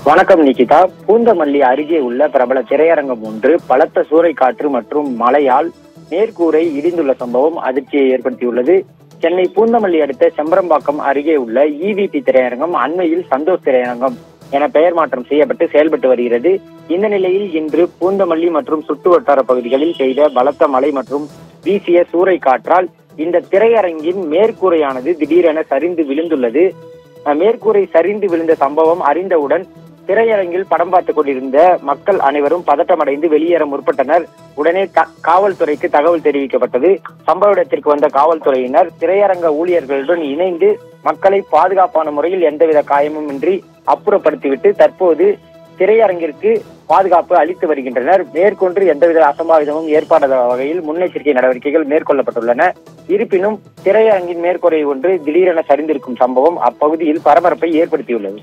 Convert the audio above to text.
வணக்கம் நிகிதா. பூந்தமல்லி அருகே உள்ள பிரபல திரையரங்கம் ஒன்று பலத்த சூறைக்காற்று மற்றும் மழையால் மேற்கூரை இடிந்துள்ள சம்பவம் அதிர்ச்சியை ஏற்படுத்தியுள்ளது. சென்னை பூந்தமல்லி அடுத்த செம்பரம்பாக்கம் அருகே உள்ள EVP திரையரங்கம் அண்மையில் சந்தோஷ் திரையரங்கம் என பெயர் மாற்றம் செய்யப்பட்டு செயல்பட்டு வருகிறது. இந்த நிலையில் இன்று பூந்தமல்லி மற்றும் சுற்று வட்டார பகுதிகளில் பெய்த பலத்த மழை மற்றும் வீசிய சூறைக்காற்றால் இந்த திரையரங்கின் மேற்கூரையானது திடீரென சரிந்து விழுந்துள்ளது. மேற்கூரை சரிந்து விழுந்த சம்பவம் அறிந்தவுடன் திரையரங்கில் படம் பார்த்துக் கொண்டிருந்த மக்கள் அனைவரும் பதட்டமடைந்து வெளியேற முற்பட்டனர். உடனே காவல்துறைக்கு தகவல் தெரிவிக்கப்பட்டது. சம்பவ இடத்திற்கு வந்த காவல்துறையினர் திரையரங்க ஊழியர்களுடன் இணைந்து மக்களை பாதுகாப்பான முறையில் எந்தவித காயமும் இன்றி அப்புறப்படுத்திவிட்டு தற்போது திரையரங்கிற்கு பாதுகாப்பு அளித்து வருகின்றனர். மேற்கொண்டு எந்தவித அசம்பாவிதமும் ஏற்படாத வகையில் முன்னெச்சரிக்கை நடவடிக்கைகள் மேற்கொள்ளப்பட்டுள்ளன. இருப்பினும் திரையரங்கின் மேற்கூரை ஒன்று திடீரென சரிந்திருக்கும் சம்பவம் அப்பகுதியில் பரபரப்பை ஏற்படுத்தியுள்ளது.